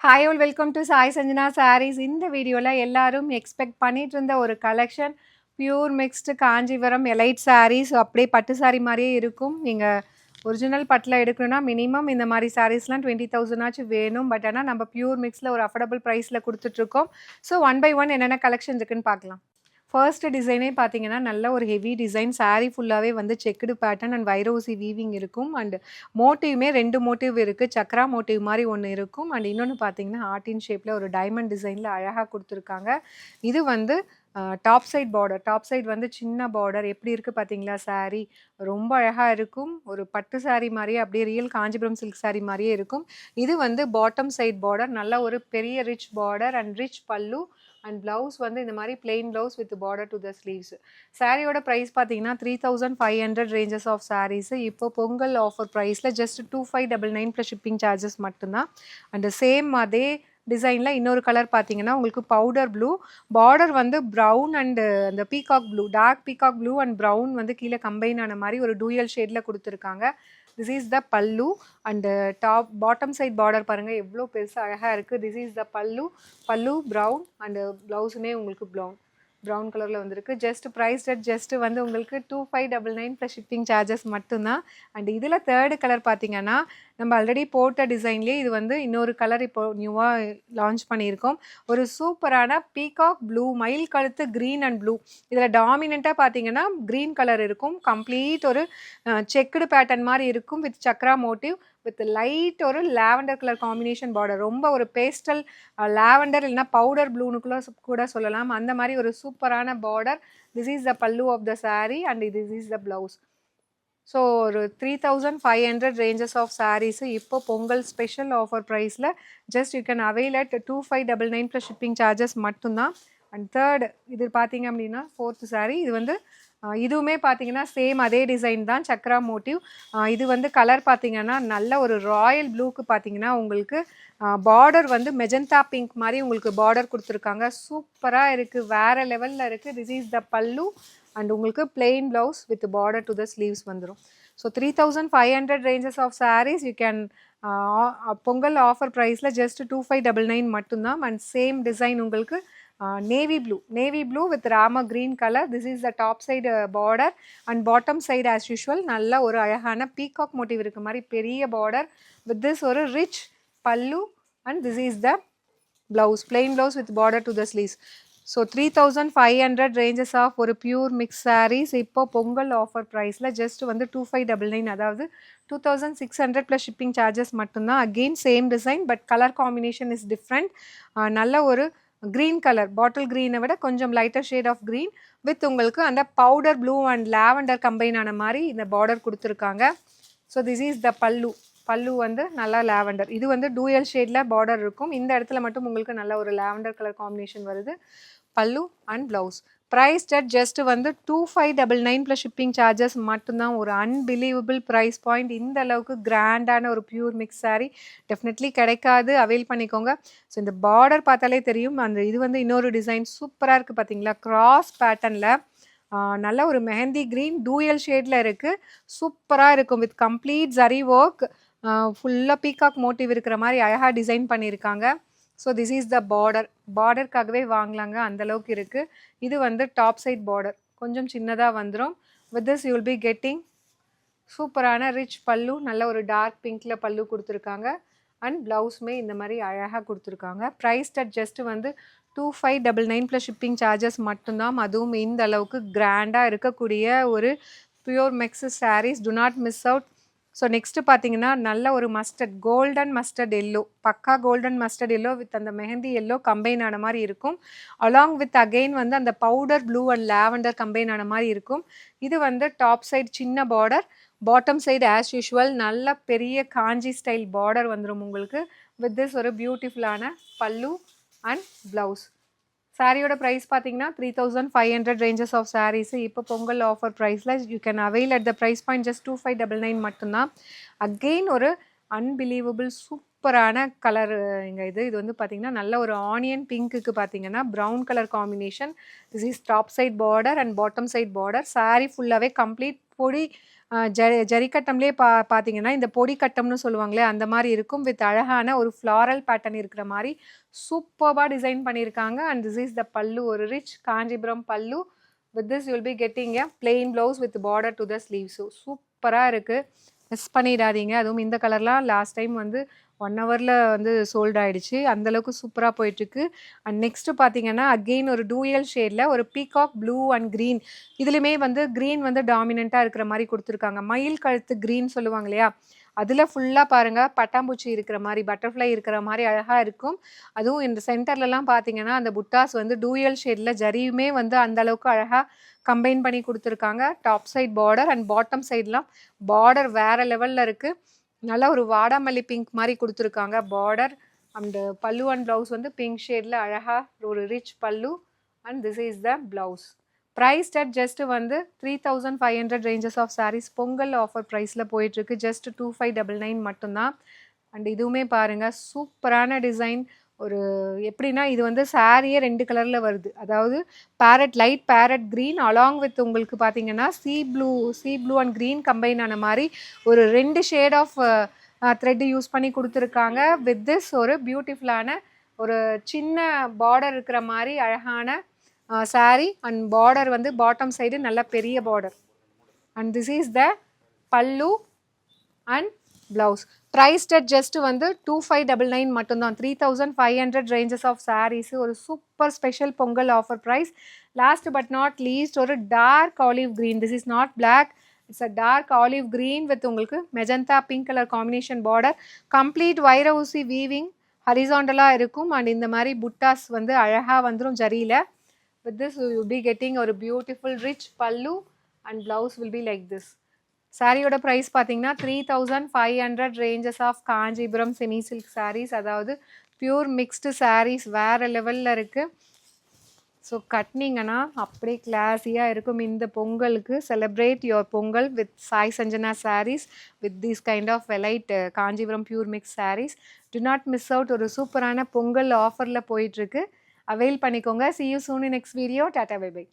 Hi all welcome to Sai Sanjana sarees. இந்த வீடியோவில் எல்லாரும் எக்ஸ்பெக்ட் பண்ணிட்டு இருந்த ஒரு collection pure mixed Kanchipuram elite sarees. அப்படியே பட்டு சாரீ மாதிரியே இருக்கும். நீங்கள் ஒரிஜினல் பட்டில் எடுக்கணும்னா மினிமம் இந்த மாதிரி சாரீஸ்லாம் 20,000 ஆச்சும் வேணும். பட் ஆனால் நம்ம பியூர் மிக்ஸில் ஒரு அஃபோர்டபுள் ப்ரைஸில் கொடுத்துட்ருக்கோம். ஸோ ஒன் பை ஒன் என்னென்ன கலெக்ஷன் இருக்குன்னு பார்க்கலாம். ஃபர்ஸ்ட் டிசைனே பார்த்தீங்கன்னா நல்ல ஒரு ஹெவி டிசைன். சாரீ ஃபுல்லாகவே வந்து செக்குடு பேட்டர்ன் அண்ட் வைரோசி வீவிங் இருக்கும். அண்ட் மோட்டிவ்மே 2 மோட்டிவ் இருக்குது. சக்ரா மோட்டிவ் மாதிரி ஒன்று இருக்கும். அண்ட் இன்னொன்று பார்த்தீங்கன்னா ஆர்டின் ஷேப்பில் ஒரு டைமண்ட் டிசைனில் அழகாக கொடுத்துருக்காங்க. இது வந்து top side border. Top side வந்து சின்ன பார்டர் எப்படி இருக்குது பார்த்தீங்களா? சாரீ ரொம்ப அழகாக இருக்கும். ஒரு பட்டு சாரீ மாதிரியே அப்படியே ரியல் காஞ்சிபுரம் சில்க் சாரீ மாதிரியே இருக்கும். இது வந்து பாட்டம் சைட் பார்டர். நல்ல ஒரு பெரிய rich border and rich pallu and blouse வந்து இந்த மாதிரி plain blouse with border to the sleeves. சாரியோட ப்ரைஸ் பார்த்தீங்கன்னா 3,500 ரேஞ்சஸ் ஆஃப் சாரீஸ். இப்போ பொங்கல் ஆஃபர் ப்ரைஸில் ஜஸ்ட் 2599 ப்ளஸ் ஷிப்பிங் சார்ஜஸ் மட்டும்தான். அண்ட் சேம் அதே டிசைனில் இன்னொரு கலர் பார்த்தீங்கன்னா உங்களுக்கு பவுடர் ப்ளூ பார்டர் வந்து ப்ரௌன் அண்டு அந்த peacock blue, dark peacock blue and brown வந்து கீழே கம்பைன் ஆன மாதிரி ஒரு டூயல் ஷேடில் கொடுத்துருக்காங்க. This is the pallu and top bottom side border பாருங்கள் எவ்வளோ பெருசாக அழகாக இருக்குது. திஸ் இஸ் த பல்லு ப்ரௌன் அண்டு ப்ளவுஸுமே உங்களுக்கு ப்ரௌன் கலரில் வந்திருக்கு. ஜஸ்ட் ப்ரைஸ் ஜஸ்ட் வந்து உங்களுக்கு 2599 ப்ளஸ் ஷிப்பிங் சார்ஜஸ் மட்டும்தான். அண்ட் இதில் தேர்டு கலர் பார்த்தீங்கன்னா நம்ம ஆல்ரெடி போட்ட டிசைன்லேயே இது வந்து இன்னொரு கலர் இப்போ நியூவாக லான்ச் பண்ணியிருக்கோம். ஒரு சூப்பரான பீகாக் ப்ளூ, மயில் கழுத்து க்ரீன் அண்ட் ப்ளூ. இதில் டாமினண்ட்டாக பார்த்தீங்கன்னா க்ரீன் கலர் இருக்கும். கம்ப்ளீட் ஒரு செக்குடு பேட்டர்ன் மாதிரி இருக்கும் with Chakra motive with light ஒரு லாவெண்டர் கலர் காம்பினேஷன் பார்டர். ரொம்ப ஒரு பேஸ்டல் லாவெண்டர் இல்லைனா பவுடர் ப்ளூனுக்குள்ள கூட சொல்லலாம். அந்த மாதிரி ஒரு சூப்பரான border. This is the pallu of the saree and this is the blouse. So ஒரு 3,500 ரேஞ்சஸ் ஆஃப் சாரீஸு இப்போ பொங்கல் ஸ்பெஷல் ஆஃபர் ப்ரைஸில் just you can avail at 2599 plus shipping charges மட்டும்தான். அண்ட் தேர்ட் இது பார்த்தீங்க அப்படின்னா ஃபோர்த்து சாரீ. இது வந்து இதுவுமே பார்த்தீங்கன்னா சேம் அதே டிசைன் தான், சக்ரா மோட்டிவ். இது வந்து கலர் பார்த்தீங்கன்னா நல்ல ஒரு ராயல் ப்ளூக்கு பார்த்தீங்கன்னா உங்களுக்கு பார்டர் வந்து மெஜந்தா பிங்க் மாதிரி உங்களுக்கு பார்டர் கொடுத்துருக்காங்க. சூப்பராக இருக்குது, வேறு லெவலில் இருக்குது. This is the pallu and உங்களுக்கு plain blouse with border to the sleeves வந்துடும். So 3,500 ranges of saris you can Pongal offer ப்ரைஸில் ஜஸ்ட் 2599 மட்டும்தான். அண்ட் சேம் டிசைன் உங்களுக்கு navy blue with Rama green colour. This is the top side border and bottom side as usual நல்ல ஒரு அழகான peacock motive இருக்க மாதிரி பெரிய பார்டர் வித் திஸ் ஒரு rich pallu and this is the blouse, plain blouse with border to the sleeves. So 3,500 ranges of ஒரு pure mix sarees இப்போ Pongal offer ப்ரைஸில் ஜஸ்ட் வந்து 2599, அதாவது 2,600 ப்ளஸ் ஷிப்பிங் சார்ஜஸ் மட்டும்தான். Again same design but colour combination is different. நல்ல ஒரு green colour, bottle க்ரீனை விட கொஞ்சம் lighter shade of green with உங்களுக்கு அந்த powder blue and lavender combine ஆன மாதிரி இந்த பார்டர் கொடுத்துருக்காங்க. ஸோ திஸ் இஸ் த பல்லு வந்து நல்லா லாவெண்டர். இது வந்து டூயல் ஷேடில் பார்டர் இருக்கும். இந்த இடத்துல மட்டும் உங்களுக்கு நல்ல ஒரு லாவெண்டர் கலர் காம்பினேஷன் வருது. பல்லு அண்ட் ப்ளவுஸ். ப்ரைஸ் ஜஸ்ட் வந்து 2599 ப்ளஸ் ஷிப்பிங் சார்ஜஸ் மட்டும்தான். ஒரு அன்பிலீவபிள் ப்ரைஸ் பாயிண்ட். இந்த அளவுக்கு கிராண்டான ஒரு பியூர் மிக்ஸ் சாரீ டெஃபினெட்லி கிடைக்காது. அவைல் பண்ணிக்கோங்க. ஸோ இந்த பார்டர் பார்த்தாலே தெரியும். அந்த இது வந்து இன்னொரு டிசைன் சூப்பராக இருக்குது பார்த்தீங்களா? கிராஸ் பேட்டர்னில் நல்ல ஒரு மெஹந்தி க்ரீன் டூயல் ஷேடில் இருக்குது. சூப்பராக இருக்கும் வித் கம்ப்ளீட் ஜரி ஒர்க். ஃபுல்லாக பீகாக் மோட்டிவ் இருக்கிற மாதிரி அழகாக டிசைன் பண்ணியிருக்காங்க. ஸோ திஸ் இஸ் த பார்டருக்காகவே வாங்கலாங்க, அந்தளவுக்கு இருக்குது. இது வந்து டாப் சைட் பார்டர் கொஞ்சம் சின்னதாக வந்துடும். With this you will be getting சூப்பரான ரிச் பல்லு. நல்ல ஒரு டார்க் பிங்க்கில் பல்லு கொடுத்துருக்காங்க அண்ட் ப்ளவுஸுமே இந்த மாதிரி அழகாக கொடுத்துருக்காங்க. ப்ரைஸ் ஜஸ்ட் வந்து 2599 ப்ளஸ் ஷிப்பிங் சார்ஜஸ் மட்டும்தான். அதுவும் இந்த அளவுக்கு கிராண்டாக இருக்கக்கூடிய ஒரு pure mix saris. Do not miss out. So next பார்த்தீங்கன்னா நல்ல ஒரு மஸ்டர்ட், கோல்டன் மஸ்டர்ட் எல்லோ, பக்கா கோல்டன் மஸ்டர்ட் எல்லோ வித் அந்த மெஹந்தி எல்லோ கம்பைன் ஆன மாதிரி இருக்கும். அலாங் வித் அகெயின் வந்து அந்த powder blue and lavender combine ஆன மாதிரி இருக்கும். இது வந்து டாப் சைடு சின்ன border, bottom side as usual நல்ல பெரிய காஞ்சி ஸ்டைல் பார்டர் வந்துடும் உங்களுக்கு. வித் திஸ் ஒரு பியூட்டிஃபுல்லான பல்லு அண்ட் ப்ளவுஸ். சாரியோட ப்ரைஸ் பார்த்தீங்கன்னா 3,500 ரேஞ்சஸ் ஆஃப் சாரீஸ் இப்போ பொங்கல் ஆஃபர் ப்ரைஸில் you can avail at the price point just 2599 மட்டும்தான். அகெயின் ஒரு அன்பிலீவபிள் சூப்பரான கலர். இது வந்து பார்த்தீங்கன்னா நல்ல ஒரு ஆனியன் பிங்க்குக்கு பார்த்தீங்கன்னா brown colour combination. This is top side border and bottom side border. Saree ஃபுல்லாகவே கம்ப்ளீட் பொடி ஜரிக்கட்டம்லேயே பார்த்தீங்கன்னா இந்த பொடி கட்டம்னு சொல்லுவாங்களே அந்த மாதிரி இருக்கும். வித் அழகான ஒரு ஃப்ளாரல் பேட்டர்ன் இருக்கிற மாதிரி சூப்பராக டிசைன் பண்ணியிருக்காங்க. அண்ட் திஸ் இஸ் த பல்லு, ஒரு ரிச் காஞ்சிபுரம் பல்லு. With this you'll be getting a plain blouse with border to the sleeve. So சூப்பராக இருக்குது, மிஸ் பண்ணிடாதீங்க. அதுவும் இந்த கலர்லாம் லாஸ்ட் டைம் வந்து 1 ஹவரில் வந்து சோல்ட் ஆகிடுச்சு. அந்தளவுக்கு சூப்பராக போயிட்டுருக்கு. அண்ட் நெக்ஸ்ட்டு பார்த்தீங்கன்னா அகெயின் ஒரு டூயல் ஷேடில் ஒரு பீகாக் ப்ளூ அண்ட் க்ரீன். இதுலேயுமே வந்து க்ரீன் வந்து டாமினண்ட்டாக இருக்கிற மாதிரி கொடுத்துருக்காங்க. மயில் கழுத்து க்ரீன் சொல்லுவாங்க இல்லையா, அதில் ஃபுல்லாக பாருங்கள் பட்டாம்பூச்சி இருக்கிற மாதிரி, பட்டர்ஃப்ளை இருக்கிற மாதிரி அழகாக இருக்கும். அதுவும் இந்த சென்டர்லலாம் பார்த்தீங்கன்னா அந்த புட்டாஸ் வந்து டூயல் ஷேடில் ஜரியுமே வந்து அந்தளவுக்கு அழகாக கம்பைன் பண்ணி கொடுத்துருக்காங்க. Top side border and bottom சைட்லாம் பார்டர் வேறு லெவலில் இருக்குது. நல்லா ஒரு வாடாமல்லி பிங்க் மாதிரி கொடுத்துருக்காங்க border. And pallu and blouse வந்து பிங்க் ஷேடில் அழகாக ஒரு rich pallu. And this is the blouse. Price at just வந்து 3500 ranges of saris Pongal offer ப்ரைஸில் போயிட்டுருக்கு. ஜஸ்ட் 2599 மட்டும்தான். அண்ட் இதுவுமே பாருங்கள் சூப்பரான டிசைன். ஒரு எப்படின்னா இது வந்து சாரியே 2 கலரில் வருது. அதாவது parrot, light parrot green along with உங்களுக்கு பார்த்தீங்கன்னா sea blue and green combine ஆன மாதிரி ஒரு 2 ஷேட் ஆஃப் த்ரெட் யூஸ் பண்ணி கொடுத்துருக்காங்க. வித் திஸ் ஒரு பியூட்டிஃபுல்லான ஒரு சின்ன பார்டர் இருக்கிற மாதிரி அழகான சாரீ. அண்ட் பார்டர் வந்து பாட்டம் சைடு நல்ல பெரிய border. And this is the pallu and blouse. Priced at just வந்து 2599 மட்டும்தான். 3500 ரேஞ்சஸ் ஆஃப் சாரீஸ். ஒரு super special Pongal offer price. Last but not least ஒரு dark olive green. This is not black, it's a dark olive green with உங்களுக்கு magenta pink colour combination border. Complete வைர ஊசி weaving ஹரிசாண்டலாக இருக்கும். And இந்த மாதிரி புட்டாஸ் வந்து அழகாக வந்துடும் ஜரியில். With this you will be getting ஒரு beautiful rich pallu and blouse will be like this. சாரியோட ப்ரைஸ் பார்த்தீங்கன்னா 3500 ranges of Kanchipuram semi silk saris. அதாவது பியூர் மிக்ஸ்டு சாரீஸ் வேறு லெவலில் இருக்குது. ஸோ கட்டினீங்கன்னா அப்படியே கிளாஸியாக இருக்கும். இந்த பொங்கலுக்கு celebrate your Pongal with Sai Sanjana saris with this kind of elite Kanchipuram pure mix saris. Do not miss out. ஒரு சூப்பரான பொங்கல் ஆஃபரில் போயிட்டுருக்கு. அவைல் பண்ணிக்கோங்க. See you soon in next video. Tata, bye bye.